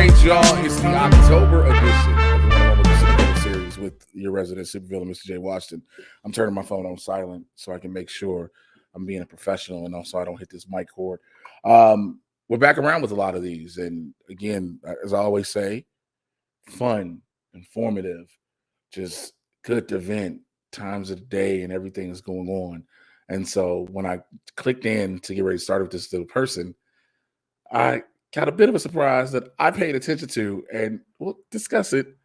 right, y'all. It's the October edition of the One on One with the Supervillain series with your resident supervillain, Mr. J. Washington. I'm turning my phone on silent so I can make sure I'm being a professional and also I don't hit this mic cord. We're back around with a lot of these. And again, as I always say, fun, informative, just good to vent, times of the day, and everything that's going on. And so when I clicked in to get ready to start with this little person, I got a bit of a surprise that I paid attention to, and we'll discuss it.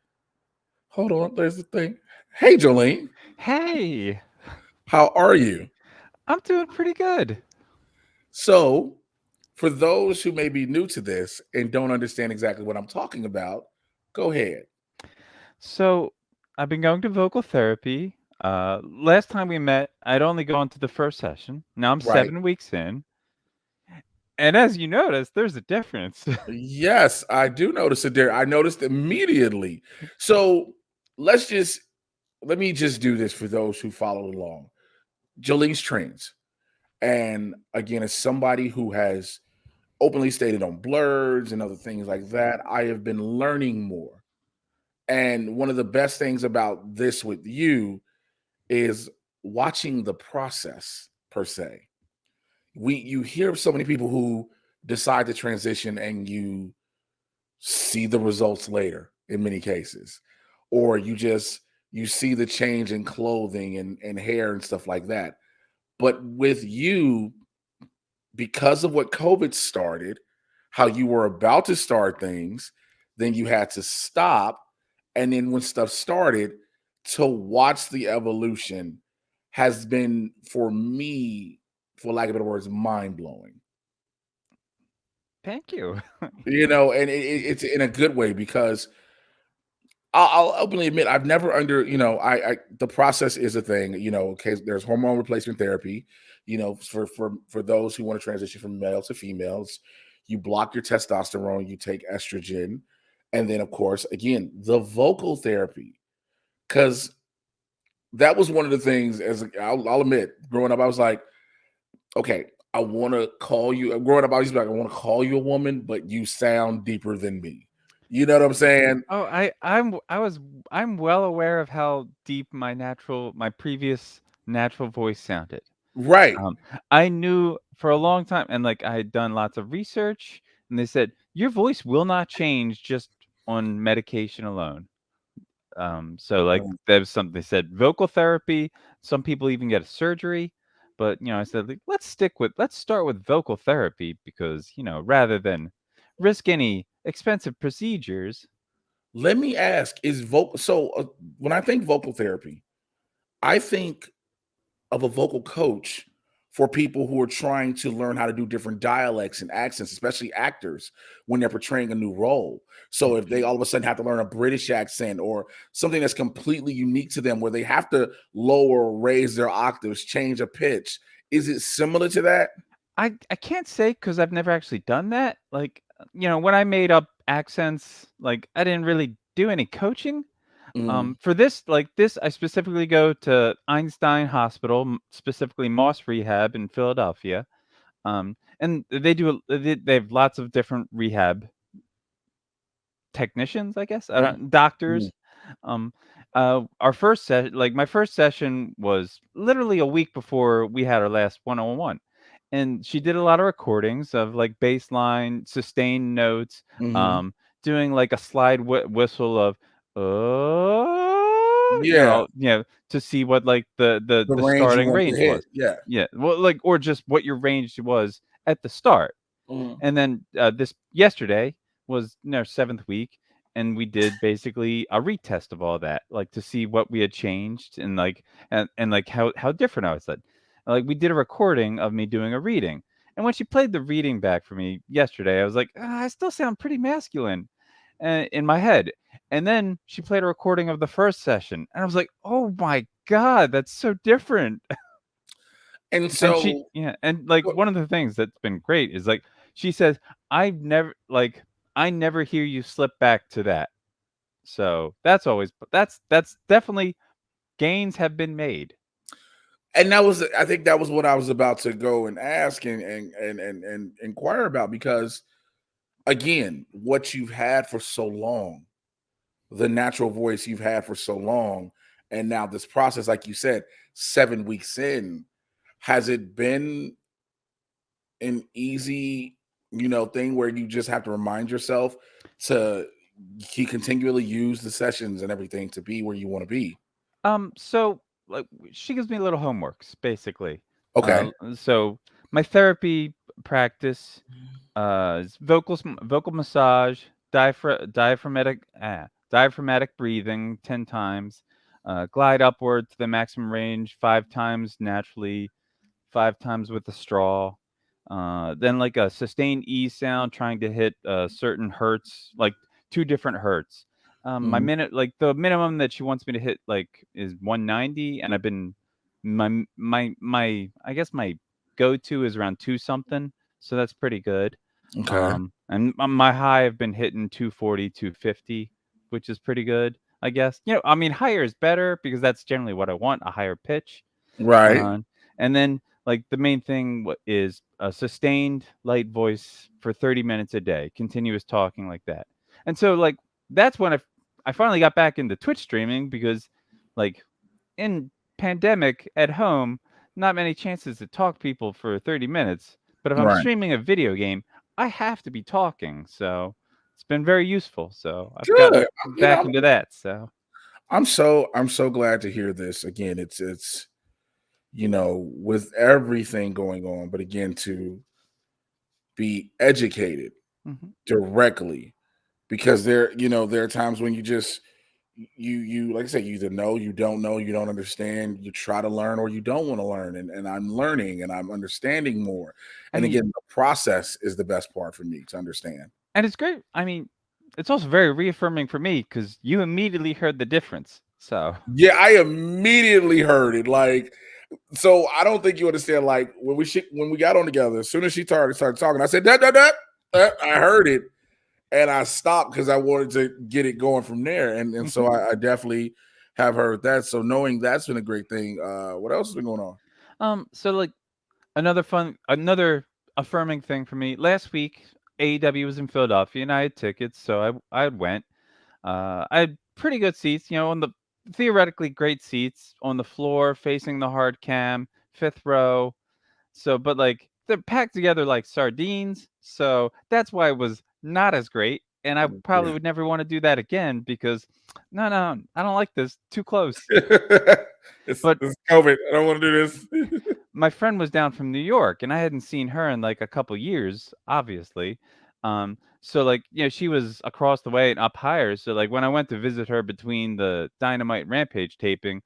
Hold on, there's the thing. Hey, JoLene, Hey, how are you? I'm doing pretty good. So, for those who may be new to this and don't understand exactly what I'm talking about, go ahead. So, I've been going to vocal therapy. Last time we met, I'd only gone to the first session. Now I'm Right. 7 weeks in. And as you notice, there's a difference. Yes, I do notice it there. I noticed immediately. So, let's just let me just do this for those who followed along. Jolene's trans. And again, as somebody who has openly stated on blurs and other things like that, I have been learning more. And one of the best things about this with you is watching the process per se. You hear of so many people who decide to transition and you see the results later in many cases. Or you see the change in clothing and hair and stuff like that. But with you, because of what COVID started, how you were about to start things, then you had to stop. And then when stuff started, to watch the evolution has been, for me, for lack of better words, mind blowing. Thank you. And it's in a good way because I'll openly admit I've never I the process is a thing. Okay, there's hormone replacement therapy. For those who want to transition from male to females, you block your testosterone, you take estrogen, and then of course, again, the vocal therapy. Because that was one of the things. I'll admit, growing up, I was like, okay, I want to call you. Growing up, I used to be like, I want to call you a woman, but you sound deeper than me. You know what I'm saying? Oh, I'm well aware of how deep my previous natural voice sounded. Right. Um, I knew for a long time, and like I had done lots of research, and they said your voice will not change just on medication alone. So like there was something they said vocal therapy. Some people even get a surgery, but I said like let's start with vocal therapy because rather than risk any expensive procedures. Let me ask: Is vocal? When I think vocal therapy, I think of a vocal coach for people who are trying to learn how to do different dialects and accents, especially actors when they're portraying a new role. So if they all of a sudden have to learn a British accent or something that's completely unique to them, where they have to lower or raise their octaves, change a pitch, is it similar to that? I can't say because I've never actually done that. Like when I made up accents, like I didn't really do any coaching. Mm, For this, like this, I specifically go to Einstein Hospital, specifically Moss Rehab in Philadelphia. And they have lots of different rehab technicians, I guess, mm, doctors. Um, our first set, like my first session was literally a week before we had our last one-on-one. And she did a lot of recordings of like baseline, sustained notes, mhm. um, doing like a slide whistle of, oh, Yeah, to see what like the the range you starting want to range hit. was. Yeah. Yeah, well, like or just what your range was at the start. Mhm. And then this yesterday was in our 7th week, and we did basically a retest of all that, like to see what we had changed and like and like how different I was. Like we did a recording of me doing a reading, and when she played the reading back for me yesterday, I was like, I still sound pretty masculine in my head. And then she played a recording of the first session, and I was like, oh my god, that's so different. And And she so, yeah, and, like, what- one of the things that's been great is, like, she says, I never hear you slip back to that." So, that's definitely gains have been made. and that was, I think that was what I was about to go and ask and inquire about because again, what you've had for so long, the natural voice you've had for so long, and now this process, like you said, 7 weeks in, has it been an easy, thing where you just have to remind yourself to continually use the sessions and everything to be where you want to be? So like she gives me little homeworks basically. Okay. So my therapy practice is vocal massage, diaphragmatic breathing 10 times, glide upward to the maximum range 5 times naturally, 5 times with the straw. Then like a sustained E sound trying to hit certain hertz, like 2 different hertz. My Mhm. minute like the minimum that she wants me to hit like is 190, and I've been my I guess my go-to is around 2 something, so that's pretty good. Okay. And my high I've been hitting 240, 250, which is pretty good, I guess. I mean higher is better because that's generally what I want, a higher pitch. Right. Uh, and then, like, the main thing is a sustained light voice for 30 minutes a day, continuous talking like that. And so, like, that's when I finally got back into Twitch streaming because, like, in pandemic at home, not many chances to talk to people for 30 minutes. But if I'm Right. streaming a video game, I have to be talking. So it's been very useful. So I've Good. gotten back into that. So I'm so glad to hear this. Again, it's with everything going on, but again, to be educated mhm. directly, because there are times when you like I said, you either know, you don't know, you don't understand, you try to learn, or you don't want to learn. And I'm learning and I'm understanding more. I And mean, again, the process is the best part for me to understand. and it's great. I mean, it's also very reaffirming for me because you immediately heard the difference. So Yeah, I immediately heard it. Like, so I don't think you understand. Like when we got on together, as soon as she started talking, I said that. I heard it, and I stopped because I wanted to get it going from there. And so mhm. I definitely have heard that. So knowing that's been a great thing. What else has been going on? So like another affirming thing for me. Last week, AEW was in Philadelphia, and I had tickets, so I went. I had pretty good seats, on the theoretically great seats on the floor, facing the hard cam, fifth row. So, but like they're packed together like sardines. So that's why it was not as great. And I probably Yeah. would never want to do that again because no, I don't like this. Too close. it's, But it's COVID. I don't want to do this. my friend was down from New York and I hadn't seen her in like a couple years, obviously. So like, she was across the way and up higher. So like when I went to visit her between the Dynamite Rampage taping,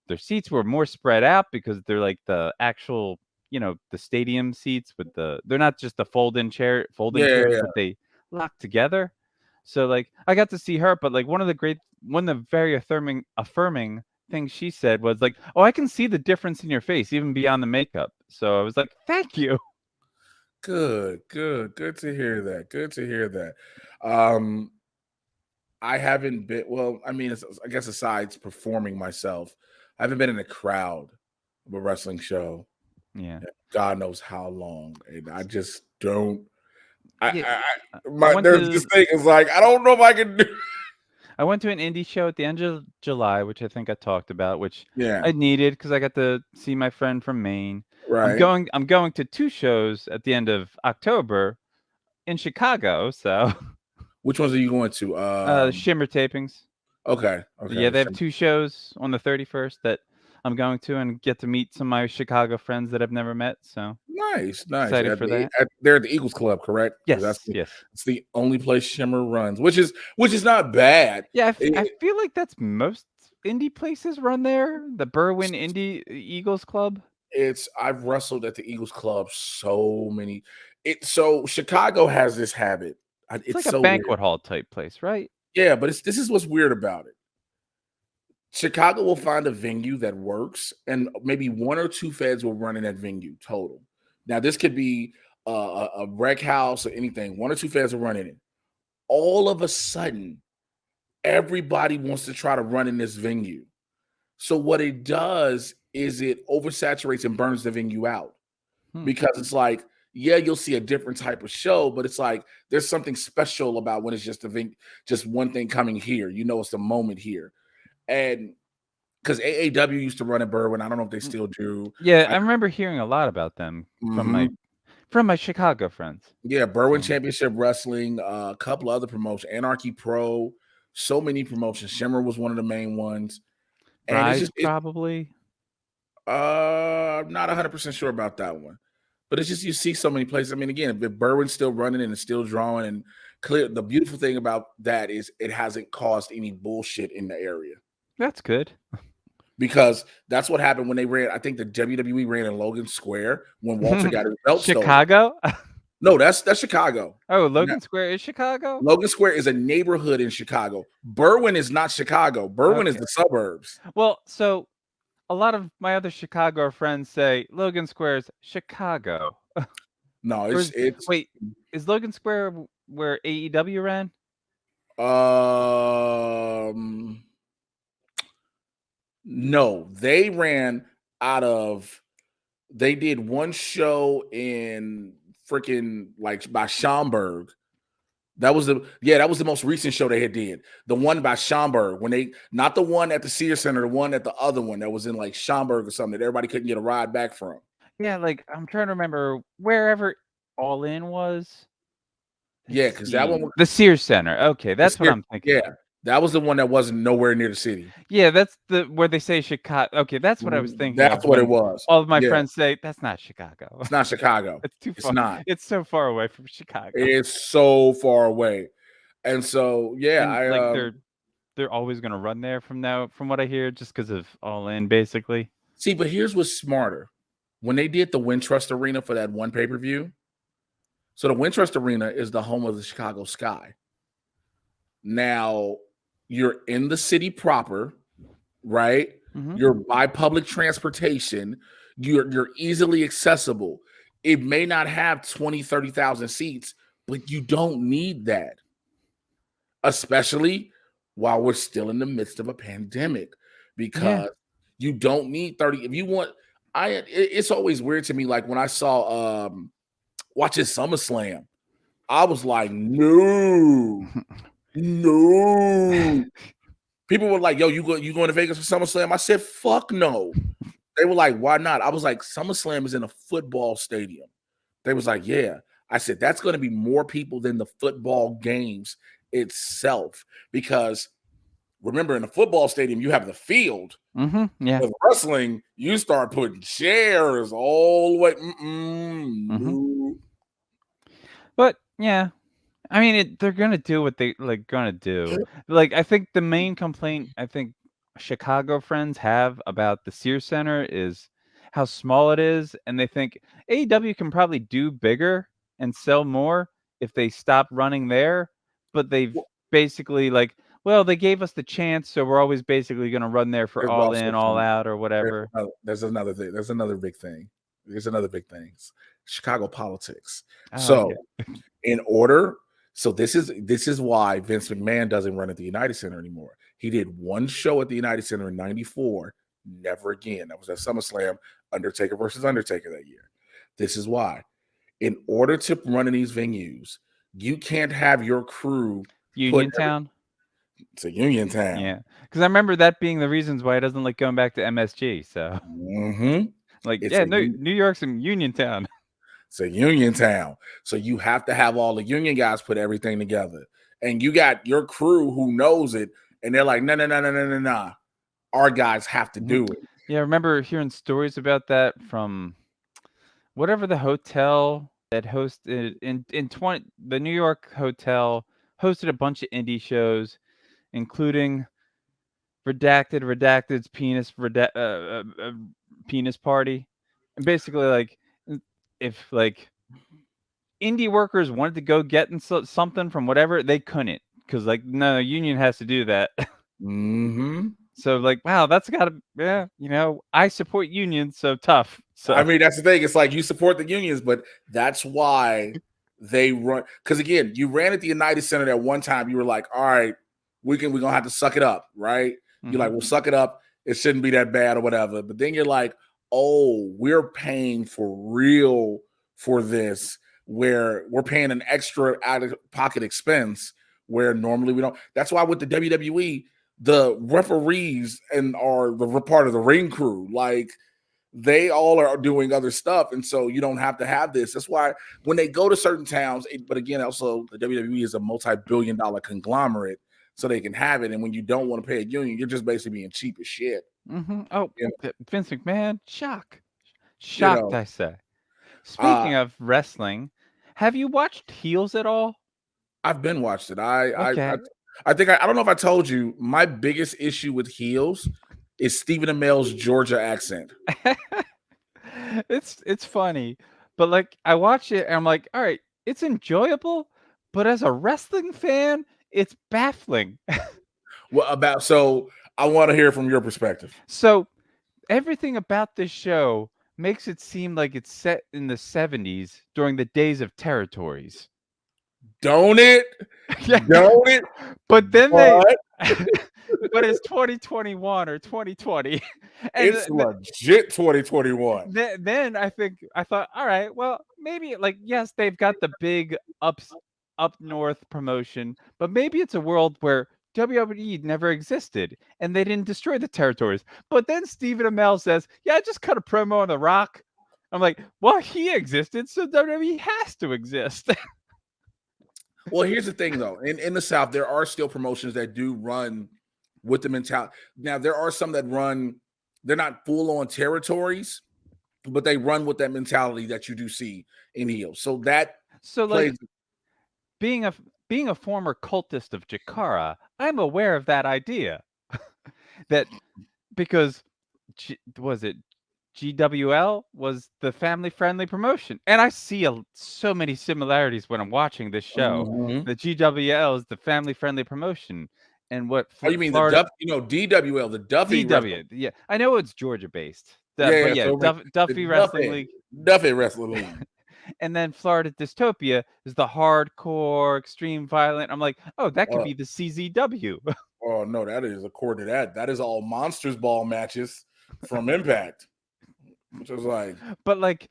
their seats were more spread out because they're like the actual, the stadium seats with they're not just the folding Yeah, yeah, chairs yeah. that they lock together. So like I got to see her, but like one of the very affirming things she said was like, "Oh, I can see the difference in your face even beyond the makeup." So I was like, "Thank you." Good to hear that. Good to hear that. Um, I haven't been well, I mean, I guess aside performing myself, I haven't been in a crowd of a wrestling show. Yeah. God knows how long. And I just don't Yeah. I my went there's this to thing is like, I don't know if I can do. I went to an indie show at the end of July, which I think I talked about, which Yeah, I needed because I got to see my friend from Maine. right. I'm going to 2 shows at the end of October in Chicago, so, Which ones are you going to? Shimmer tapings. Okay, Yeah, okay. they have 2 shows on the 31st that I'm going to and get to meet some of my Chicago friends that I've never met, so Nice, nice. excited for that. They're at the Eagles Club, correct? Because Yes, yes. it's the only place Shimmer runs, which is not bad. Yeah, I It, feel like that's most indie places run there, the Berwyn Indie Eagles Club. I've wrestled at the Eagles Club so many. So Chicago has this habit. It's It's like a so weird. banquet hall type place, right? Yeah, but this is what's weird about it. Chicago will find a venue that works, and maybe one or two feds will run in that venue total. Now, this could be a rec house or anything. One or two feds will run in it. All of a sudden, everybody wants to try to run in this venue. So what it does is it oversaturates and burns the venue out Hmm. because it's like, yeah, you'll see a different type of show, but it's like there's something special about when it's just one thing coming here. You know, it's the moment here. And because AAW used to run at Berwyn, I don't know if they Mm, still do. yeah, I remember hearing a lot about them Mhm. from my Chicago friends. Yeah, Berwyn So, Championship Wrestling, a couple other promotions, Anarchy Pro, so many promotions. Shimmer was one of the main ones, and it's Rise just it. probably. I'm not 100% sure about that one, but it's just you see so many places. I mean, again, if Berwyn's still running and it's still drawing and clear, the beautiful thing about that is it hasn't caused any bullshit in the area That's good. because that's what happened when they ran. I think the WWE ran in Logan Square when Walter got his belt stolen. Chicago? No, that's Chicago. Oh, No, Logan Square is Chicago? Logan Square is a neighborhood in Chicago. Berwyn is not Chicago. Berwyn is Okay. the suburbs. Well, so a lot of my other Chicago friends say Logan Square is Chicago. No, Or it's is it's wait, is Logan Square where AEW ran? um no, they ran out of they did one show in freaking like by Schaumburg. That was the most recent show they had did. The one by Schaumburg when they not the one at the Sears Center, the one at the other one that was in like Schaumburg or something that everybody couldn't get a ride back from. Yeah, like I'm trying to remember wherever All In was. Yeah, Let's because that one see. was The Sears Center. Okay, the that's what Sears, I'm thinking yeah, of. that was the one that wasn't nowhere near the city. Yeah, that's the where they say Chicago. Okay, that's what I was thinking of That's what it when was. all of my Yeah, friends say that's not Chicago. it's not Chicago. It's too It's far. not. It's so far away from Chicago. It's so far away. And so, yeah, And like they're always gonna run there from what I hear, just because of All In, basically. see, but here's what's smarter. When they did the Wintrust Arena for that one pay-per-view, so the Wintrust Arena is the home of the Chicago Sky. Now, you're in the city proper, right? Mhm. You're by public transportation. You're easily accessible. It may not have 20, 30,000 seats, but you don't need that, especially while we're still in the midst of a pandemic, Yeah. because you don't need 30. If you want, it's always weird to me. Like when I saw watching SummerSlam, I was like, no, no. People were like, yo, you going to Vegas for SummerSlam? I said, fuck no. They were like, why not? I was like, SummerSlam is in a football stadium. They was like, yeah. I said, that's going to be more people than the football games itself. Because remember, in a football stadium, you have the field. Yeah. With wrestling, you start putting chairs all the way. Mhm. No. But yeah, I mean, they're gonna do what they like gonna do. Like, I think the main complaint I think Chicago friends have about the Sears Center is how small it is, and they think AEW can probably do bigger and sell more if they stop running there. But they've Well, basically like, well, they gave us the chance, so we're always basically gonna run there for there's All also In, All some. Out, or whatever. There's another thing. There's another big thing. There's another big thing. Chicago politics. Oh, okay. So in order, so this is why Vince McMahon doesn't run at the United Center anymore. He did one show at the United Center in '94, never again. That was at SummerSlam, Undertaker versus Undertaker that year. This is why. In order to run in these venues, you can't have your crew put Uniontown. to Uniontown. Yeah, because I remember that being the reasons why he doesn't like going back to MSG. So, Mhm. like, It's yeah, a no, New York's in Uniontown. It's a union town. So you have to have all the union guys put everything together. And you got your crew who knows it. And they're like, no, no, no, no, no, no, no. Our guys have to Mhm. do it. Yeah, I remember hearing stories about that from whatever the hotel that hosted in 20 the New York hotel hosted a bunch of indie shows, including Redacted's penis party, and basically like if like indie workers wanted to go get something from whatever they couldn't because like no union has to do that. Mm-hmm. So like wow that's gotta yeah I support unions so tough I so mean, that's the thing. It's like you support the unions, but that's why they run. Because again, you ran at the United Center that one time. You were like, all right, we're gonna have to suck it up, right? You're hmm like, we'll suck it up. It shouldn't be that bad or whatever. But then you're like, oh, we're paying for real for this, where we're paying an extra out of pocket expense where normally we don't. That's why with the WWE, the referees and are the part of the ring crew, like they all are doing other stuff, and so you don't have to have this. That's why when they go to certain towns, but again, also the WWE is a multi-billion-dollar conglomerate, so they can have it. And when you don't want to pay a union, you're just basically being cheap as shit. Oh, You Vince McMahon, you shocked, know, I say. uh, Speaking of wrestling, have you watched Heels at all? I've been watched it. I Okay. I think I don't know if I told you my biggest issue with heels is Stephen Amell's Georgia accent. It's funny, but like I watch it and I'm like, all right, it's enjoyable, but as a wrestling fan, it's baffling. What about so? I want to hear from your perspective. So everything about this show makes it seem like it's set in the 70s during the days of territories. Don't it? Yeah. Don't it? But then they But but it's 2021 or 2020. And it's legit 2021. then I thought, all right, well, maybe like yes, they've got the big up north promotion, but maybe it's a world where WWE never existed and they didn't destroy the territories. But then Stephen Amell says, "Yeah, I just cut a promo on The Rock." I'm like, "Well, he existed, so WWE has to exist." Well, here's the thing though. In the South, there are still promotions that do run with the mentality. Now, there are some that run, they're not full on territories, but they run with that mentality that you do see in heels. So that So plays. like being a being a former cultist of Jakara, I'm aware of that idea. That because was it GWL was the family-friendly promotion, and I see so many similarities when I'm watching this show. Mhm. The GWL is the family-friendly promotion, and what Oh, you mean the Florida DWL, the Duffy Wrestling. DW, yeah, I know it's Georgia-based, Yeah, but yeah. yeah, So like Duffy the Wrestling League, Duffy Wrestling League. and then Florida Dystopia is the hardcore, extreme violent. I'm like, oh, that could Uh, be the CZW. oh no, that is according to that. That is all Monsters Ball matches from Impact. Which was like, But like,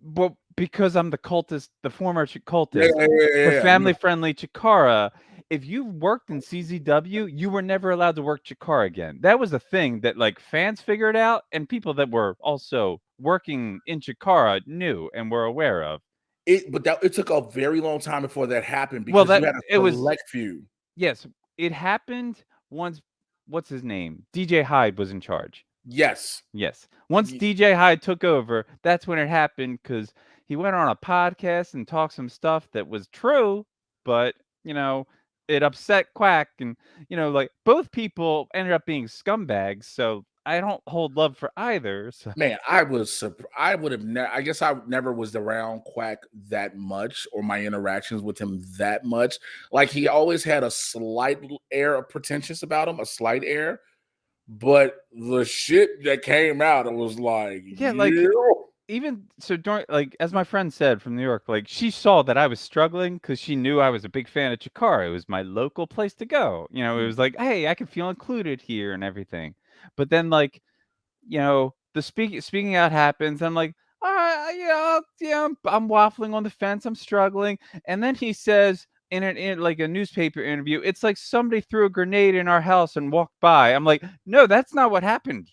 well, because I'm the cultist, the former yeah, cultist, yeah, yeah, the yeah, yeah. No, family-friendly Chikara, if you worked in CZW, you were never allowed to work Chikara again. That was a thing that like fans figured out and people that were also working in Chikara knew and were aware of. it took a very long time before that happened Well, because you that had a it was select few. yes, it happened once what's his name? DJ Hyde was in charge. Yes. Yes. Once Y- DJ Hyde took over, that's when it happened because he went on a podcast and talked some stuff that was true, but, you know, it upset Quack and, like, both people ended up being scumbags, so I don't hold love for either, so Man, I would have I guess I never was around Quack that much or my interactions with him that much. Like he always had a slight air of pretentious about him, a slight air. But the shit that came out, it was like, yeah, like, yeah. even so during like, as my friend said from New York, like, she saw that I was struggling because she knew I was a big fan of Chikara. It was my local place to go, it was like, "Hey, I can feel included here," and everything. But then, like, the speaking out happens. I'm like, all right, yeah, I'm waffling on the fence. I'm struggling. And then he says in like a newspaper interview, it's like somebody threw a grenade in our house and walked by. I'm like, no, that's not what happened.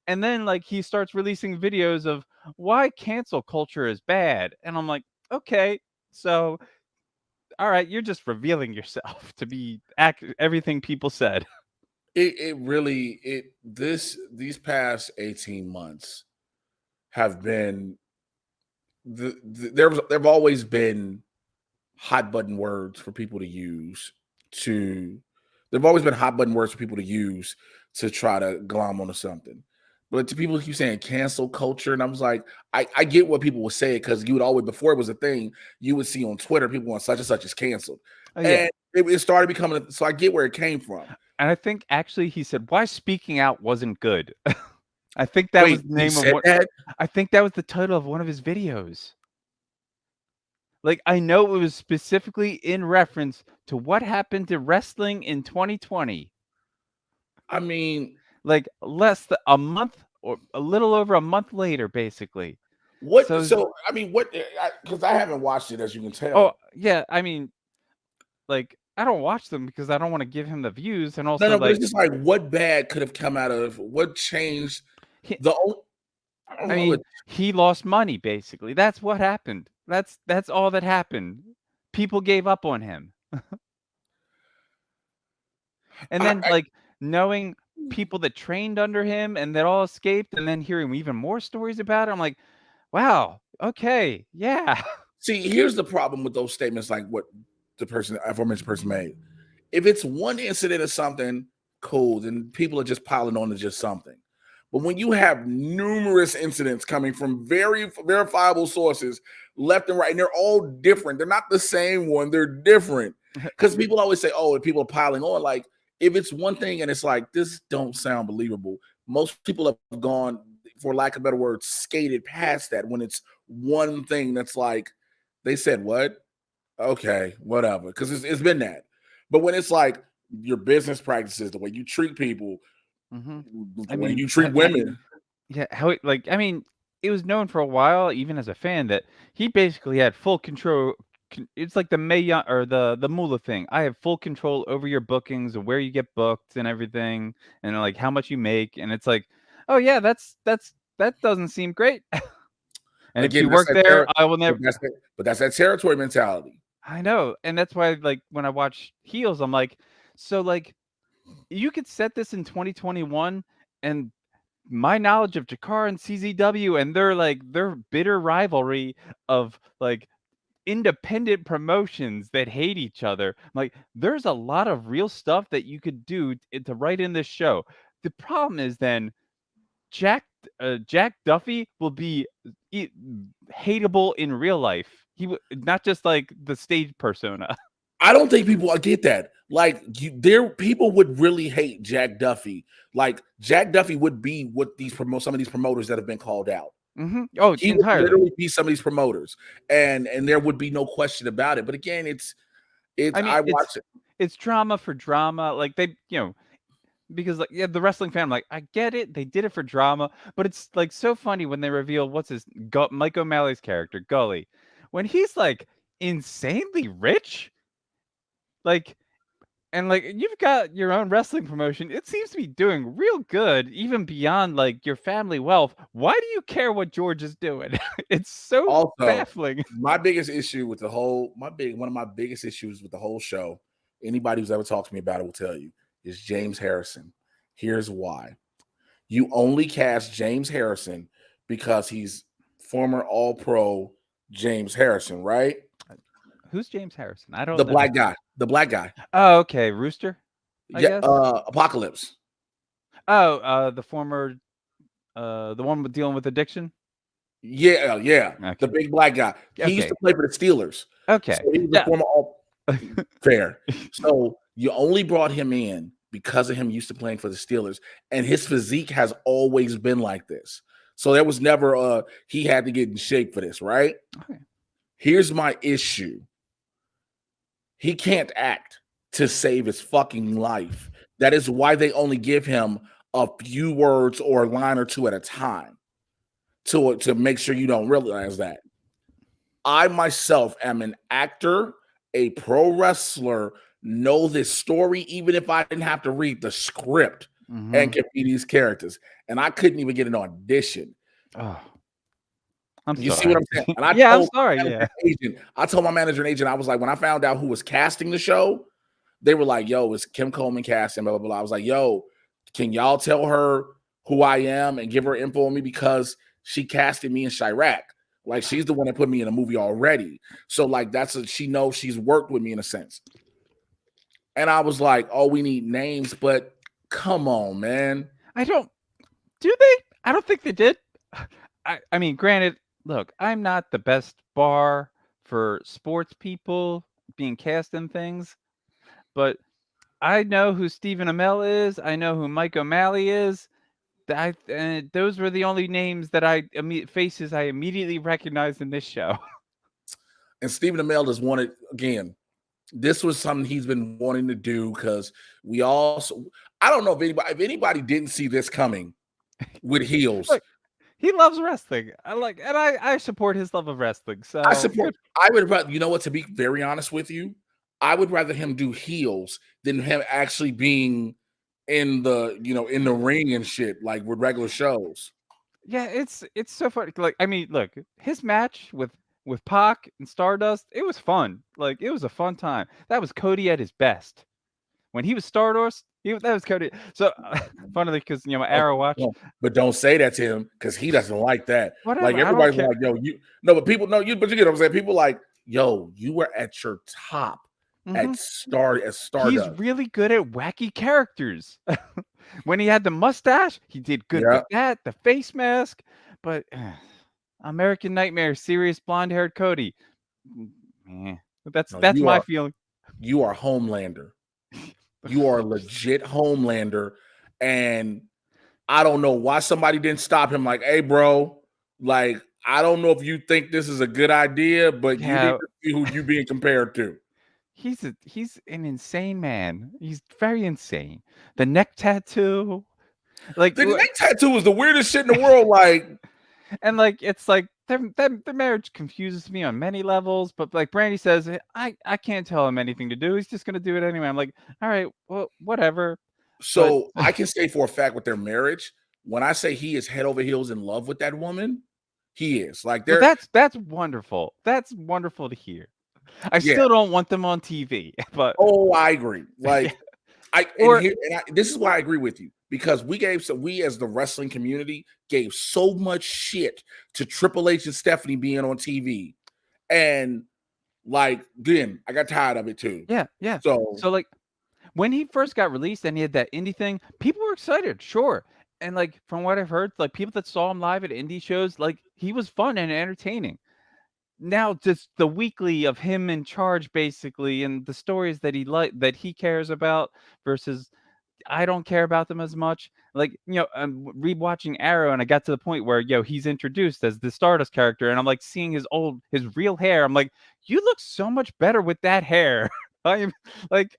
And then like he starts releasing videos of why cancel culture is bad. And I'm like, okay, so all right, you're just revealing yourself to be everything people said. It really these past 18 months have been there've always been hot button words for people to use to there've always been hot button words for people to use to try to glom onto something. But to people who keep saying cancel culture, and I was like, I get what people would say because you would always before it was a thing, you would see on Twitter people on such and such is canceled. Oh yeah. And it started becoming so I get where it came from. And I think actually he said why speaking out wasn't good. I think that was Wait, the he name of said what that? I think that was the title of one of his videos. Like, I know it was specifically in reference to what happened to wrestling in 2020. I mean, Like, less than a month or a little over a month later, basically. What? So So I mean, what? Because I haven't watched it, as you can oh tell. yeah, I mean, like I don't watch them because I don't want to give him the views, and No, also no, but like it's just like what bad could have come out of what changed he, the only. I don't I know. mean, he lost money basically. That's what happened. That's all that happened. People gave up on him. And then I like knowing people that trained under him and that all escaped and then hearing even more stories about it, I'm like, wow, okay, yeah. see. Here's the problem with those statements, like what the person, aforementioned person, made. If it's one incident or something, cool, then people are just piling on to just something. But when you have numerous incidents coming from very verifiable sources, left and right, and they're all different, they're not the same one, they're different. Because people always say, oh, people are piling on. Like, if it's one thing and it's like, this don't sound believable, most people have gone, for lack of a better word, skated past that when it's one thing that's like, they said, what? Okay, whatever. Because it's been that. But when it's like your business practices, the way you treat people, Mhm. the I way mean, you treat women, yeah, how it like I mean, it was known for a while, even as a fan, that he basically had full control. It's like the Mayon or the Mula thing. I have full control over your bookings and where you get booked and everything, and like how much you make. And it's like, oh yeah, that doesn't seem great. And if again, you that's work that there, I will never. but that's that territory mentality. I know, and that's why like when I watch Heels, I'm like, so like you could set this in 2021 and my knowledge of Jakar and CZW and their bitter rivalry of like independent promotions that hate each other. Like there's a lot of real stuff that you could do to write in this show. The problem is then Jack Jack Duffy will be e- hateable in real life. Not just like the stage persona. I don't think people get that. Like people would really hate Jack Duffy. Like Jack Duffy would be what some of these promoters that have been called out. Oh, He would entirely. literally be some of these promoters, and there would be no question about it. But again, it's I mean, I watch it. it's drama for drama. Like they, because like yeah, the wrestling fan, I'm like, I get it. They did it for drama, but it's like so funny when they reveal what's Mike O'Malley's character, Gully, when he's like insanely rich, like and like you've got your own wrestling promotion. It seems to be doing real good, even beyond like your family wealth. Why do you care what George is doing? It's so Also, baffling. my biggest issue with the whole one of my biggest issues with the whole show, anybody who's ever talked to me about it will tell you, is James Harrison. Here's why. You only cast James Harrison because he's former All Pro James Harrison, right? Who's James Harrison? I don't The know. black guy. The black guy. Oh, okay, Rooster, I Yeah, guess. Apocalypse. Oh, the former, the one with dealing with addiction. Yeah, yeah. The Okay. big black guy. He used to Okay. play for the Steelers. So Okay. he was a Yeah. former all fair. So you only brought him in because of him used to playing for the Steelers. And his physique has always been like this. So there was never he had to get in shape for this, right? Okay. Here's my issue. He can't act to save his fucking life. That is why they only give him a few words or a line or two at a time to make sure you don't realize that. I myself am an actor, a pro wrestler, know this story, even if I didn't have to read the script and Mhm. can be these characters. And I couldn't even get an audition. Oh, I'm You see what sorry. I'm saying? And Yeah, I'm sorry, yeah. I told my manager and agent, I was like, when I found out who was casting the show, they were like, yo, it's Kim Coleman casting, blah, blah, blah. I was like, yo, can y'all tell her who I am and give her info on me because she casted me in Chirac. Like she's the one that put me in a movie already. So like she knows she's worked with me in a sense. And I was like, oh, we need names, but come on, man. I don't do they? I don't think they did. I mean, granted, look, I'm not the best bar for sports people being cast in things, but I know who Stephen Amell is. I know who Mike O'Malley is. Those were the only names that faces I immediately recognized in this show. And Stephen Amell just wanted, again, this was something he's been wanting to do because we also, I don't know if anybody didn't see this coming with heels. Look, He loves wrestling. I support his love of wrestling. I So support. good. I would rather. You know what? To be very honest with you, I would rather him do heels than him actually being in the in the ring and shit like with regular shows. Yeah, it's so funny. Like, I mean, look, his match with Pac and Stardust, it was fun. Like, it was a fun time. That was Cody at his best. When he was Stardust, that was Cody. So, funnily, because my Oh, Arrow watch, but don't say that to him because he doesn't like that. Like whatever. I don't everybody's care. like, yo, you no, but people know you, but you get what I'm saying. People like, yo, you were at your top Hmm. at He's Stardust. really good at wacky characters. When he had the mustache, he did good with Yeah. that. The face mask, but American Nightmare, serious blonde-haired Cody. Mm, No, that's my feeling. you are Homelander. You are legit Homelander. And I don't know why somebody didn't stop him. Like, hey, bro, like, I don't know if you think this is a good idea, but you need Yeah, to see who you being compared to. he's an insane man. He's very insane. The neck tattoo, like, The neck tattoo is the weirdest shit in the world. Like, and like it's like their marriage confuses me on many levels. But like Brandy says, I can't tell him anything to do. He's just gonna do it anyway. I'm like, all right, well, whatever. But so I can say for a fact with their marriage, when I say he is head over heels in love with that woman, he is. Like, well, they're, that's wonderful. That's wonderful to hear. I yeah. still don't want them on TV, but Oh, I agree. yeah. Like, Or this is why I agree with you because we as the wrestling community gave so much shit to Triple H and Stephanie being on TV, and like then I got tired of it too. yeah, yeah. So So like when he first got released and he had that indie thing, people were excited, sure. And like from what I've heard, like people that saw him live at indie shows, like he was fun and entertaining. Now just the weekly of him in charge basically and the stories that he cares about versus I don't care about them as much. Like, I'm rewatching Arrow and I got to the point where, he's introduced as the Stardust character and I'm like seeing his real hair. I'm like, you look so much better with that hair. I'm like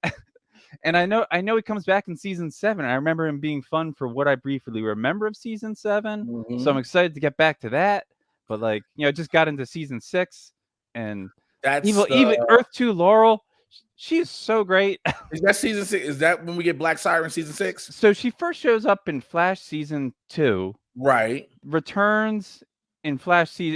and I know he comes back in season 7. I remember him being fun for what I briefly remember of season 7. So I'm mhm. excited to get back to that. But like, just got into season 6 and That's even Earth 2 Laurel, she is so great. is that season 6? Is that when we get Black Siren season 6? So she first shows up in Flash season 2, Right. returns in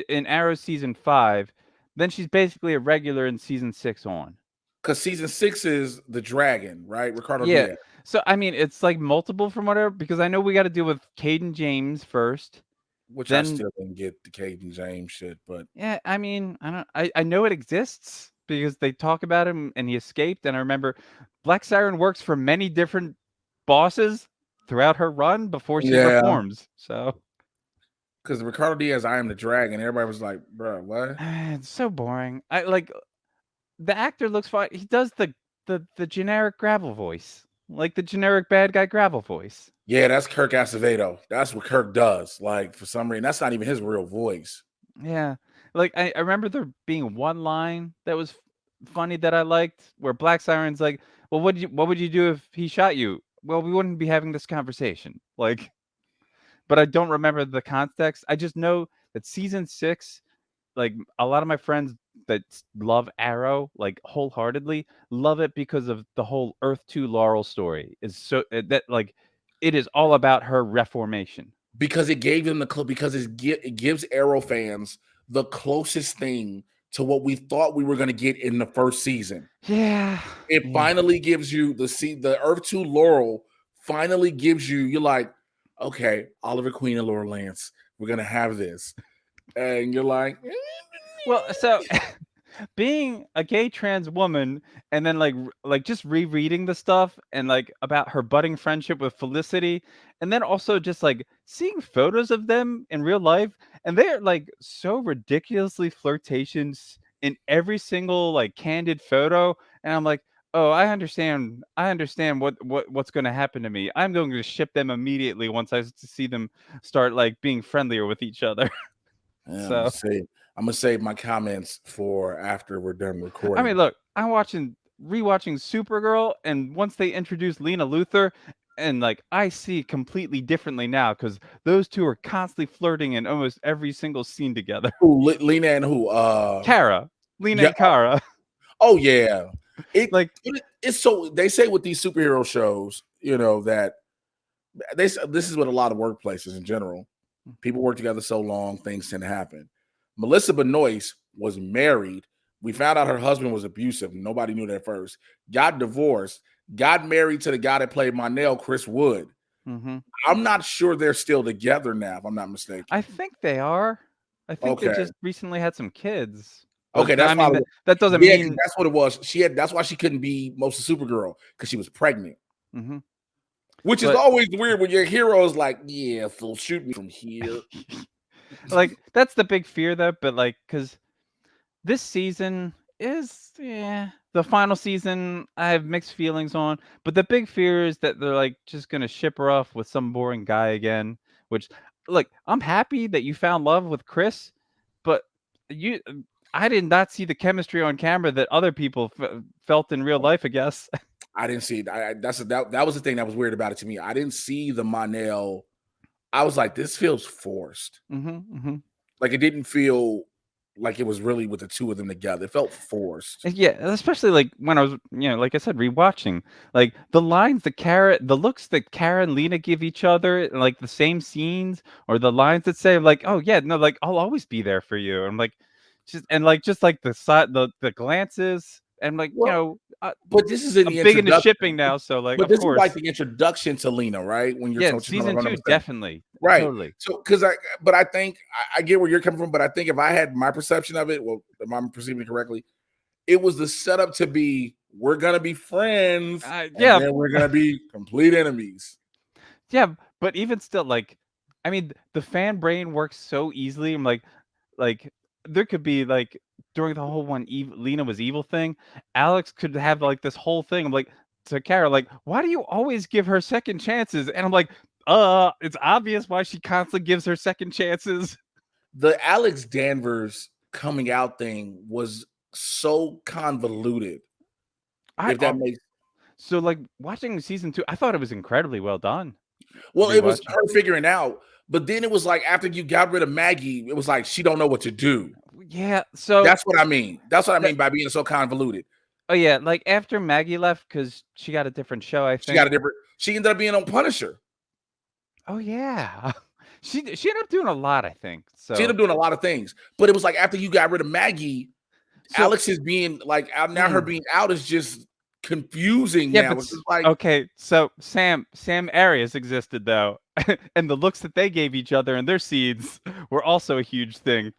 in Arrow season 5, then she's basically a regular in season 6 on. Because season 6 is the dragon, right? Ricardo Yeah. Diaz, So I mean, it's like multiple from whatever because I know we got to deal with Caden James first. which I Then still didn't get the Caden James shit, but yeah, I mean, I know it exists because they talk about him and he escaped and I remember Black Siren works for many different bosses throughout her run before she yeah, reforms. So because Ricardo Diaz, I am the dragon. Everybody was like, bro, what? it's so boring. I like the actor looks fine. He does the generic gravel voice, like the generic bad guy gravel voice. Yeah, that's Kirk Acevedo. That's what Kirk does. Like for some reason, that's not even his real voice. Yeah, like I remember there being one line that was funny that I liked, where Black Siren's like, "Well, what would you do if he shot you?" Well, we wouldn't be having this conversation. Like, but I don't remember the context. I just know that season 6, like a lot of my friends that love Arrow, like wholeheartedly, love it because of the whole Earth 2 Laurel story. Is so that like it is all about her reformation. Because it gave them the clue, because it gives Arrow fans the closest thing to what we thought we were going to get in the first season. Yeah. It Yeah. finally gives you the Earth 2 Laurel finally gives you, you're like, okay, Oliver Queen and Laura Lance, we're gonna have this. And you're like, Well, so being a gay trans woman and then like just rereading the stuff and like about her budding friendship with Felicity and then also just like seeing photos of them in real life and they're like so ridiculously flirtatious in every single like candid photo and I'm like, "Oh, I understand what's going to happen to me. I'm going to ship them immediately once see them start like being friendlier with each other." yeah, So I'm gonna save my comments for after we're done I mean, recording. look, I'm rewatching Supergirl, and once they introduced Lena Luthor, and like I see completely differently now because those two are constantly flirting in almost every single scene together. Who, Lena and who? Kara, Lena Yeah. and Kara, Oh yeah. It, like it's so they say with these superhero shows, that this is with a lot of workplaces in general. People work together so long, things tend to happen. Melissa Benoist was married. We found out her husband was abusive. Nobody knew that at first. Got divorced. Got married to the guy that played Monel, Chris Wood. mhm. I'm not sure they're still together now, if I'm not mistaken. I think they are. I think they Okay. just recently had some kids, but Okay, I that's mean probably that doesn't yeah, 'cause mean. that's what it was. That's why she couldn't be most of Supergirl, because she was pregnant. Mhm. Which is But always weird when your hero is like, yeah, so shoot me from here. like that's the big fear though. But like, because this season is the final season. I have mixed feelings on, but the big fear is that they're like just gonna ship her off with some boring guy again. Which, like, I'm happy that you found love with Chris, but you, I did not see the chemistry on camera that other people felt in real life. I guess. I didn't see it. That was the thing that was weird about it to me. I didn't see the Monel. I was like, this feels forced. Hmm. Like it didn't feel like it was really with the two of them together. It felt forced. Yeah, especially like when I was, like I said, rewatching, like the lines the looks that Kara and Lena give each other, like the same scenes, or the lines that say like, "Oh yeah, no, like I'll always be there for you," and like, just like the side, the glances, and like Well, but this is in I'm the big into introduction. shipping now, so like, But of this is like course, the introduction to Lena, right? When you're yeah, in talking about season two, understand. definitely, Right. totally. So, but I think I get where you're coming from, but I think if I had my perception of it, well, if I'm perceiving it correctly, it was the setup to be we're gonna be friends and Yeah, then we're gonna be complete enemies. yeah, but even still, like, I mean, the fan brain works so easily. I'm like there could be like during the whole Lena was evil thing, Alex could have like this whole thing. I'm like to Kara, like, why do you always give her second chances? And I'm like, it's obvious why she constantly gives her second chances. The Alex Danvers coming out thing was so convoluted. I If that makes So like watching season two, I thought it was incredibly well done. well, it was Rewatching, her figuring out, but then it was like after you got rid of Maggie, it was like she don't know what to do. yeah. So That's what I mean. That's what I that, mean by being so convoluted. oh yeah, like after Maggie left because she got a different show, I She got think. a different. She ended up being on Punisher. Oh yeah, she ended up doing a lot, I think. She ended So up doing a lot of things, but it was like after you got rid of Maggie, so Alex is being like out now. Her mm, being out is just confusing yeah, now. but It's just like okay. So Sam Arias existed though, and the looks that they gave each other and their seeds were also a huge thing.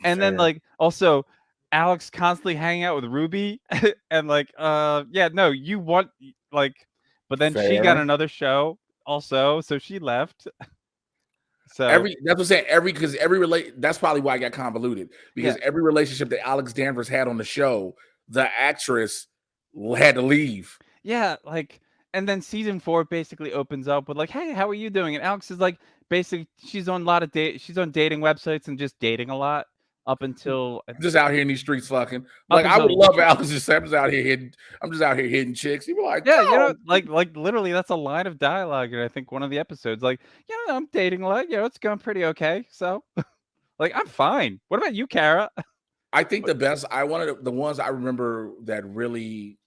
And then fair, like also Alex constantly hanging out with Ruby and like yeah, no, you want like, but then she got fair. another show also, so she left. So Every that's what I'm saying. Because every relate that's probably why I got convoluted yeah. because every relationship that Alex Danvers had on the show, the actress had to leave. Yeah, like, and then season 4 basically opens up with like, "Hey, how are you doing?" And Alex is like, basically, she's on dating websites and just dating a lot up until I'm just out here in these streets fucking. up Like I would until love literally, Alex to say, I'm just out here hitting chicks. He'd be like, yeah, go. like literally, that's a line of dialogue in I think one of the episodes. Like, yeah, I'm dating a lot. It's going pretty okay. So, like, I'm fine. What about you, Kara? I think the best one of the ones I remember that really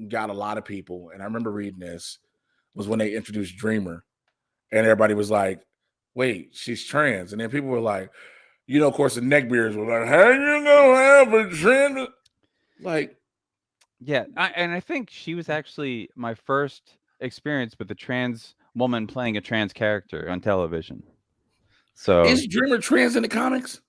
got a lot of people, and I remember reading this, was when they introduced Dreamer. And everybody was like, wait, she's trans. And then people were like, of course, the neckbeards were like, how you gonna have a trans? Like, Yeah, and I think she was actually my first experience with a trans woman playing a trans character on television. So is Dreamer trans in the comics?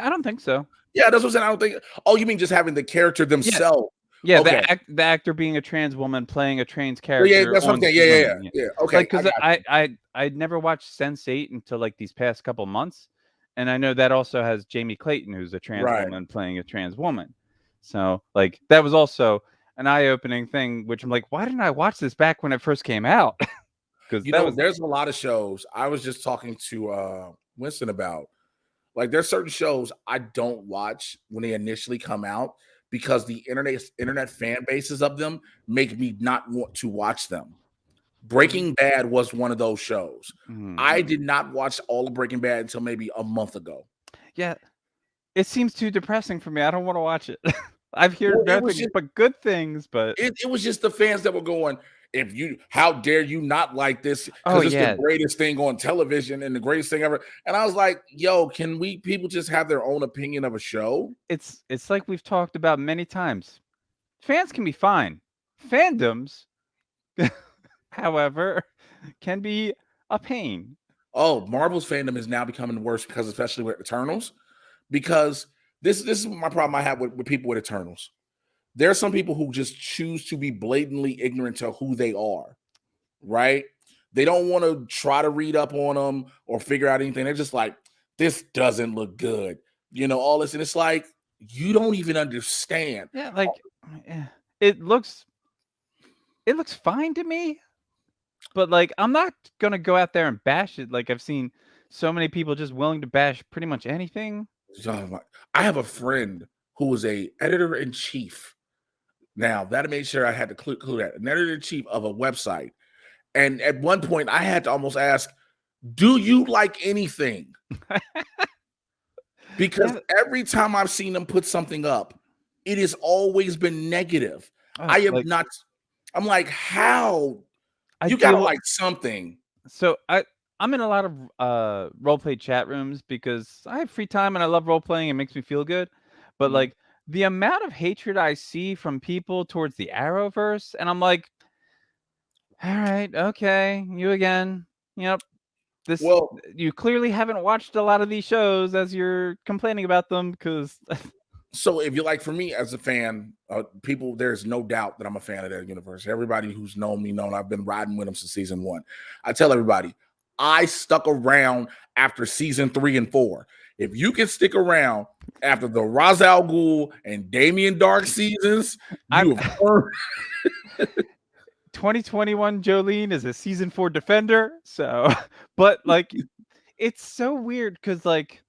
I don't think so. Yeah, that's what I'm saying. I don't think. Oh, you mean just having the character Yeah, themselves? yeah, Okay. the actor being a trans woman playing a trans Yeah, character that's what I'm on saying. Screen Yeah. Women, yeah. Yeah. Okay. Like, I 'cause got you. I'd never watched Sense8 until, like, these past couple months, and I know that also has Jamie Clayton, who's a trans Right. woman playing a trans woman. So, like, that was also an eye-opening thing, which I'm like, "Why didn't I watch this back when it first came out?" 'Cause that was There's a lot of shows. I was just talking to Winston about. Like there's certain shows I don't watch when they initially come out because the internet fan bases of them make me not want to watch them. Breaking Bad was one of those shows. Mhm. I did not watch all of Breaking Bad until maybe a month ago. Yeah, it seems too depressing for me. I don't want to watch it. I've heard Well, it was nothing just but good things, but it was just the fans that were going, if you how dare you not like this oh because it's the yeah, greatest thing on television and the greatest thing ever. And I was like, yo, can we people just have their own opinion of a show? it's like we've talked about many times. Fans can be fine. Fandoms, however, can be a pain. Oh, Marvel's fandom is now becoming worse because especially with Eternals. Because this is my problem I have with people with Eternals. There are some people who just choose to be blatantly ignorant to who they are, right? They don't want to try to read up on them or figure out anything. They're just like, this doesn't look good. All this. And it's like, you don't even understand. Yeah, like eh, it looks it looks fine to me, but like I'm not gonna go out there and bash it. Like I've seen so many people just willing to bash pretty much anything. I have a friend who was a editor in chief. Now, that made sure I had to clue that an editor in chief of a website. And at one point, I had to almost ask, do you like anything? Because Yeah, every time I've seen them put something up, it has always been negative. I have like not, I'm like, how? I You gotta feel like something. so I'm in a lot of role play chat rooms because I have free time and I love role playing. It makes me feel good. But Mhm. like the amount of hatred I see from people towards the Arrowverse, and I'm like, all right, okay, you again. Yep. This Well, you clearly haven't watched a lot of these shows as you're complaining about them because so if you like, for me as a fan, people, there's no doubt that I'm a fan of their universe. Everybody who's known me known I've been riding with them since season one. I tell everybody, I stuck around after season 3 and 4. If you can stick around after the Ra's al Ghul and Damien Dark seasons, I'm you have earned. 2021 JoLene is a season 4 defender. So but like it's so weird because like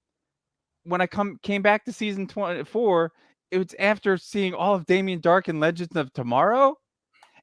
when I came back to season 24, it was after seeing all of Damien Dark and Legends of Tomorrow,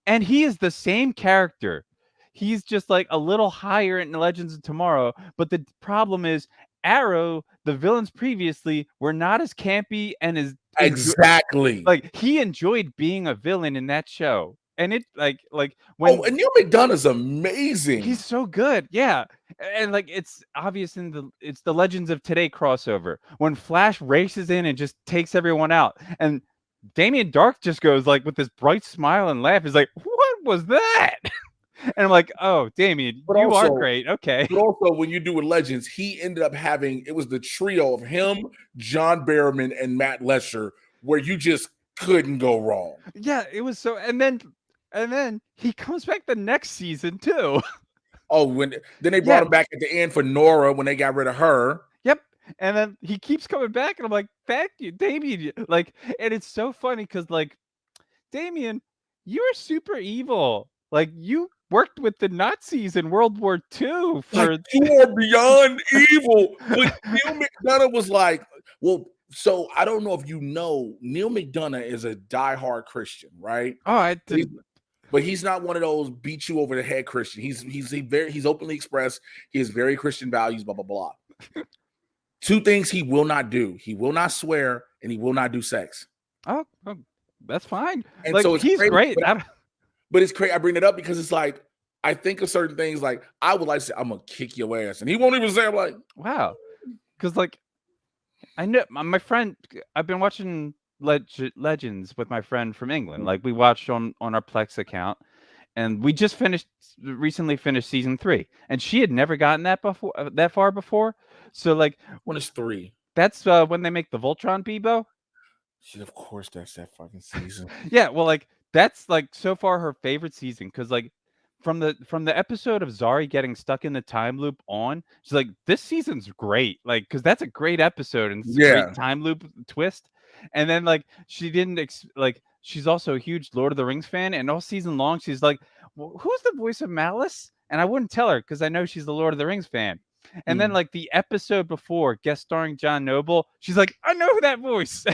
and he is the same character. He's just like a little higher in Legends of Tomorrow, but the problem is Arrow, the villains previously were not as campy and as Exactly. like he enjoyed being a villain in that show. And it like Oh, when and Neil McDonough's amazing. he's so good, yeah, and, like, it's obvious in it's the Legends of Today crossover, when Flash races in and just takes everyone out, and Damien Dark just goes, like, with this bright smile and laugh, he's like, "What was that?" And I'm like, "Oh, Damien, But you are also, great, okay." But also, when you do with Legends, he ended up having it was the trio of him, John Barrowman, and Matt Lesher, where you just couldn't go wrong. Yeah, it was so and then he comes back the next season too. Oh, when then they brought Yeah, him back at the end for Nora when they got rid of her. yep, and then he keeps coming back, and I'm like, "Thank you, Damien," like, and it's so funny because like Damien, you're super evil. Like you worked with the Nazis in World War II Like, for you are beyond evil. But Neil McDonough was like, well, so I don't know if you know, Neil McDonough is a diehard Christian, right? Oh, I But he's, didn't. but he's not one of those beat you over the head Christian. He's openly expressed. He has very Christian values. Blah blah blah. Two things he will not do: he will not swear, and he will not do sex. Oh, that's fine. And Like so it's he's crazy, great. but it's crazy. I bring it up because it's like I think of certain things. Like I would like to say, I'm gonna kick your ass, and he won't even say. I'm like, Wow, because like I know my friend. I've been watching Legends with my friend from England. Like we watched on our Plex account, and we just recently finished season 3, and she had never gotten that far before. So like when it's 3. that's when they make the Voltron Bebo. Shit, of course, that's that fucking season. Yeah, well, like that's like so far her favorite season because like from the episode of Zari getting stuck in the time loop on, she's like, this season's great, like because that's a great episode and it's a great Yeah, time loop twist. And then like she didn't like she's also a huge Lord of the Rings fan, and all season long she's like, well, who's the voice of Malice? And I wouldn't tell her because I know she's the Lord of the Rings fan. And then mm. like the episode before, guest starring John Noble, she's like, I know who that voice.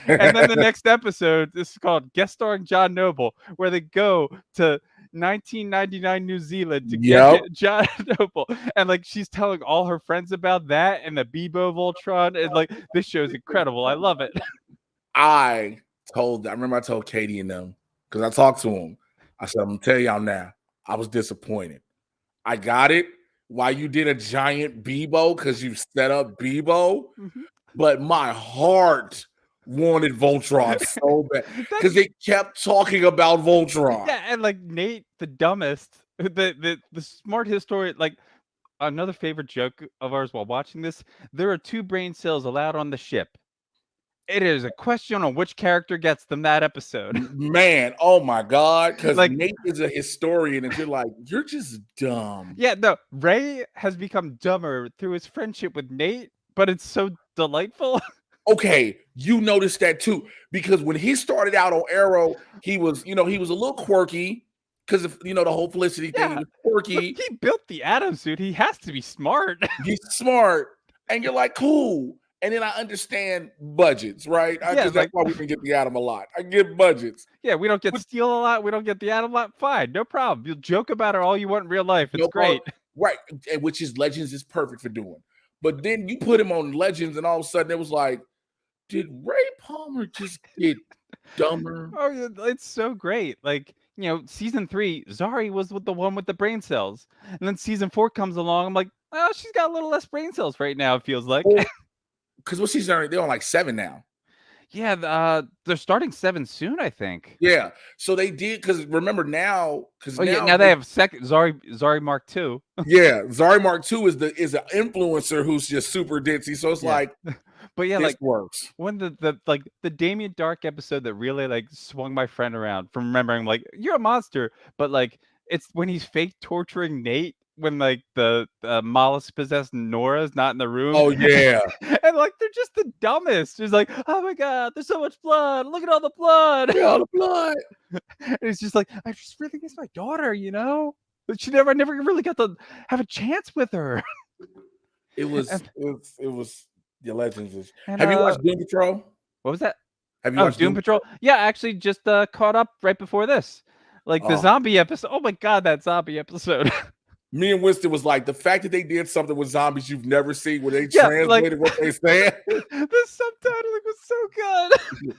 And then the next episode, this is called guest starring John Noble, where they go to 1999 New Zealand to get Yep. John Noble, and like she's telling all her friends about that and the Bebo Voltron, and like this show's incredible. I love it. I I remember I told Katie and them because I talked to them. I said, I'm gonna tell y'all now, I was disappointed. I got it. Why you did a giant Bebo because you set up Bebo, Mhm. but my heart wanted Voltron so bad because That's they kept talking about Voltron. yeah, and like Nate, the dumbest, the smart historian, like another favorite joke of ours while watching this. There are 2 brain cells allowed on the ship. It is a question on which character gets them that episode. Man, oh my God, because Like, Nate is a historian, and you're like, you're just dumb. yeah, no, Ray has become dumber through his friendship with Nate, but it's so delightful. Okay, you noticed that too, because when he started out on Arrow, he was, he was a little quirky because of the whole Felicity thing. He Yeah, was but quirky, he built the Atom suit. He has to be smart. he's smart, and you're like, cool. And then I understand budgets, right? Yeah, Because that's like why we didn't get the Atom a lot. I get budgets. yeah, we don't get But Steel a lot. We don't get the Atom a lot. Fine, no problem. You'll joke about it all you want in real life. It's no problem. great. Right, and which is Legends is perfect for doing. But then you put him on Legends, and all of a sudden it was like, did Ray Palmer just get dumber? Oh, yeah, it's so great. Like, season 3, Zari was with the one with the brain cells. And then season 4 comes along. I'm like, oh, she's got a little less brain cells right now, it feels like. Well, because what season are they on, like 7 now? Yeah, they're starting 7 soon, I think. Yeah. So they did, because remember now, because Oh yeah, now now they have second Zari Mark II. yeah, Zari Mark II is an influencer who's just super ditzy. So it's Yeah. like But yeah, this like works. when the Damien Dark episode that really like swung my friend around from remembering like you're a monster, but like it's when he's fake torturing Nate when like the mollusk possessed Nora's not in the room. Oh yeah. And like they're just the dumbest. It's like, oh my god, there's so much blood. Look at all the blood. Yeah, all the blood. And it's just like, I just really miss my daughter, But I never really got to have a chance with her. It was And, it was the Legends is. and Have you watched Doom Patrol? what was that? Have you Oh, watched Doom Doom Patrol. Patrol? Yeah, I actually just caught up right before this. Like the Oh, zombie episode. Oh my god, that zombie episode. me and Winston was like, the fact that they did something with zombies you've never seen where they Yeah, like translated what they said. the subtitling was so good.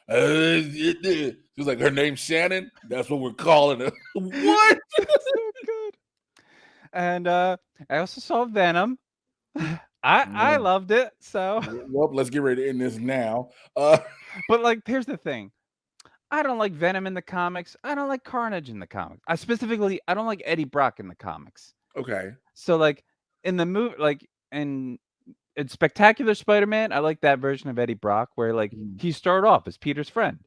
She was like, her name's Shannon. That's what we're calling her. What? It's so good. And I also saw Venom. I Yeah. loved it. So, Well, let's get ready to end this now. but like, here's the thing. I don't like Venom in the comics. I don't like Carnage in the comics. I don't like Eddie Brock in the comics. Okay. So like in the movie, like in Spectacular Spider-Man, I like that version of Eddie Brock where like Mm. he started off as Peter's friend.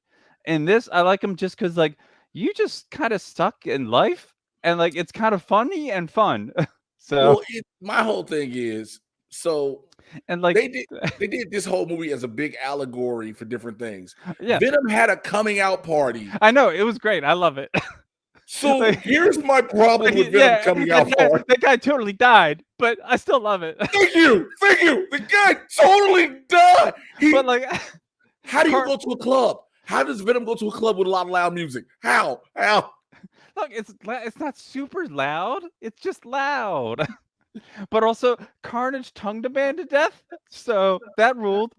In this, I like him just because like you just kind of stuck in life and like it's kind of funny and fun. So Well, my whole thing is, so and like they did this whole movie as a big allegory for different things. yeah, Venom had a coming out party. I know it was great. I love it. So Like, here's my problem with Venom yeah, coming out party. that guy totally died, but I still love it. Thank you. Thank you. The guy totally died. But like How do you Car- go to a club? How does Venom go to a club with a lot of loud music? How? look, it's not super loud. It's just loud. But also Carnage tongued a man to death, so that ruled.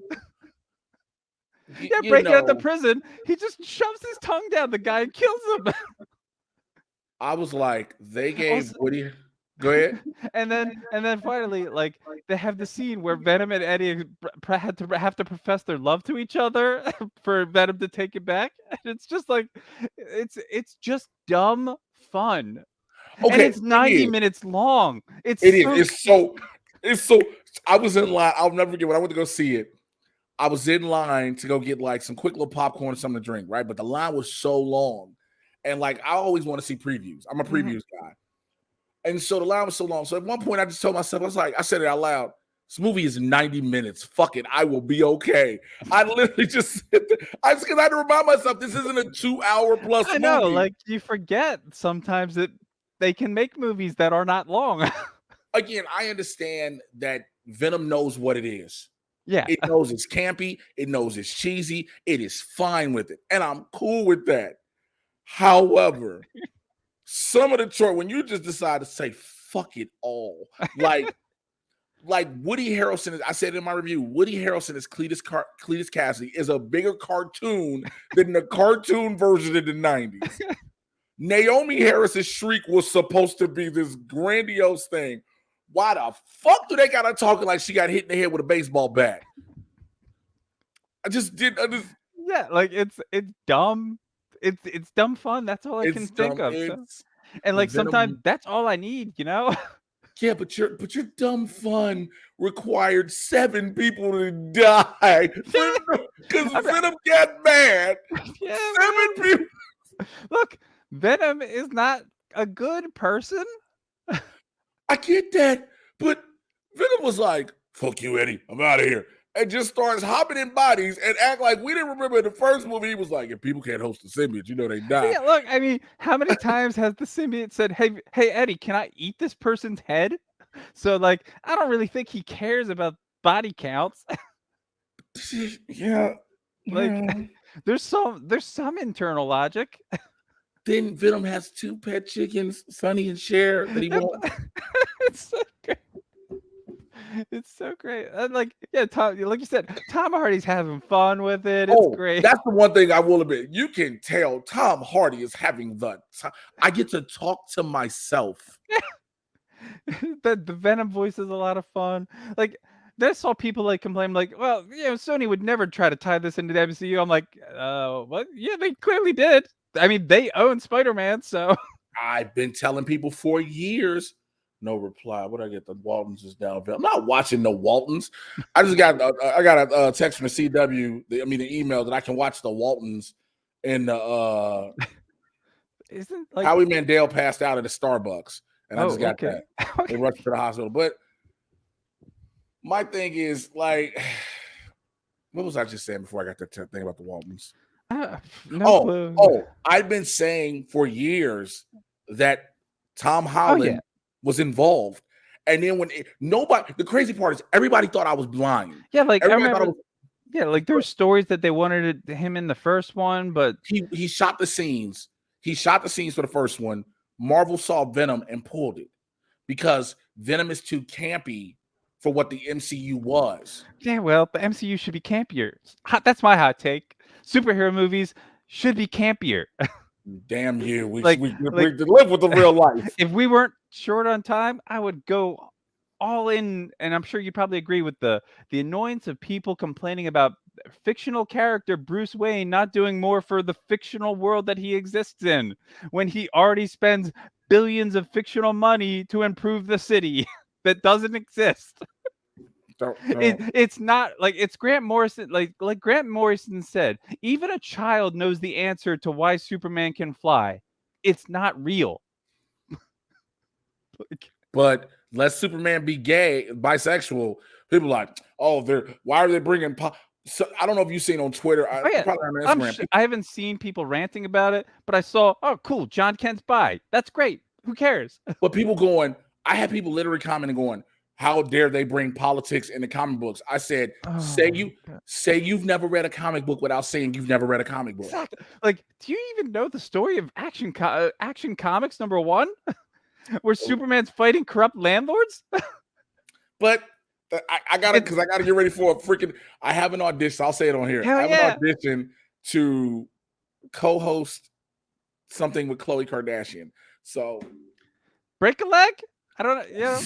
Yeah, You breaking out the know, prison, he just shoves his tongue down the guy and kills him. I was like, they gave Also, Woody. Go ahead. and then finally, like they have the scene where Venom and Eddie had to have to profess their love to each other for Venom to take it back. And it's just like it's just dumb fun. And Okay, it's 90 minutes long. It is. So It's so. I was in line. I'll never forget when I went to go see it. I was in line to go get like some quick little popcorn and something to drink, right? But the line was so long, and like I always want to see previews. I'm a previews guy, and so the line was so long. So at one point, I just told myself, I said it out loud. This movie is 90 minutes. Fuck it, I will be okay. I literally just because I had to remind myself this isn't a 2-hour plus I know, movie. like you forget sometimes that they can make movies that are not long. Again, I understand that Venom knows what it is. Yeah. It knows it's campy. It knows it's cheesy. It is fine with it. And I'm cool with that. However, some of the choice when you just decide to say fuck it all, like Woody Harrelson. I said in my review, Woody Harrelson as Cletus Cassidy is a bigger cartoon than the cartoon version in the 90s. Naomi Harris's shriek was supposed to be this grandiose thing. Why the fuck do they got her talking like she got hit in the head with a baseball bat? Yeah, like it's dumb. It's dumb fun. That's all I can think of. So. And like sometimes that's all I need, you know? Yeah, but your dumb fun required 7 people to die because Venom got mad. Yeah, 7 people. Look, Venom is not a good person. I get that, but Venom was like, "Fuck you, Eddie. I'm out of here." And just starts hopping in bodies and act like we didn't remember in the first movie. He was like, if people can't host the symbiote, you know they die. Yeah, look, I mean, how many times has the symbiote said, hey, Eddie, can I eat this person's head? So, like, I don't really think he cares about body counts. Yeah. Like, there's some internal logic. Then Venom has 2 pet chickens, Sonny and Cher, that he won't. It's so great. It's so great. And like, yeah, Tom, like you said, Tom Hardy's having fun with it. It's great. That's the one thing I will admit. You can tell Tom Hardy is having I get to talk to myself. The Venom voice is a lot of fun. Like, I saw people like complain, like, well, Sony would never try to tie this into the MCU. I'm like, what? Yeah, they clearly did. I mean, they own Spider-Man, so I've been telling people for years. No reply. What I get? The Waltons is down. I'm not watching the Waltons. I just got a text from the CW. The email that I can watch the Waltons in the isn't like Howie Mandel passed out at a Starbucks, and I just got that. They rushed to the hospital. But my thing is like, what was I just saying before I got that thing about the Waltons? Clue. I've been saying for years that Tom Holland was involved, and then the crazy part is everybody thought I was blind. Yeah, like I remember. Like there were stories that they wanted him in the first one, but he shot the scenes. He shot the scenes for the first one. Marvel saw Venom and pulled it because Venom is too campy for what the MCU was. Yeah, well, the MCU should be campier. That's my hot take. Superhero movies should be campier. Damn you. We live with the real life. If we weren't short on time, I would go all in, and I'm sure you probably agree with the annoyance of people complaining about fictional character Bruce Wayne not doing more for the fictional world that he exists in when he already spends billions of fictional money to improve the city that doesn't exist. It's not like it's Grant Morrison. Like Grant Morrison said, even a child knows the answer to why Superman can fly. It's not real. But let Superman be gay, bisexual. People are like, why are they bringing? So I don't know if you've seen on Twitter. I haven't seen people ranting about it, but I saw, cool, John Kent's bi. That's great. Who cares? But people going, I had people literally commenting going, how dare they bring politics into comic books? I said, say you've never read a comic book without saying you've never read a comic book. Exactly. Like, do you even know the story of Action Comics #1? Where Superman's fighting corrupt landlords? But I gotta get ready for a freaking. I have an audition. I'll say it on here. I have an audition to co-host something with Khloe Kardashian. So break a leg? I don't know.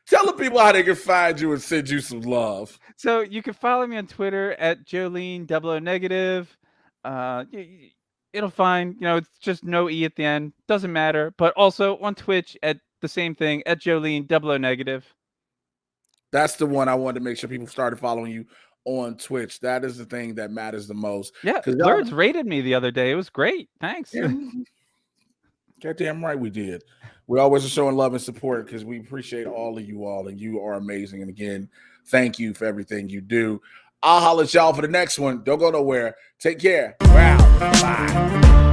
Tell the people how they can find you and send you some love. So you can follow me on Twitter at JoLene _. It'll find, it's just no E at the end. Doesn't matter. But also on Twitch at the same thing, at JoLene _. That's the one I wanted to make sure people started following you on Twitch. That is the thing that matters the most. Yeah, Blurds rated me the other day. It was great. Thanks. Yeah. Goddamn right we did. We always are showing love and support because we appreciate all of you all, and you are amazing. And again, thank you for everything you do. I'll holler at y'all for the next one. Don't go nowhere. Take care. We're out. Bye.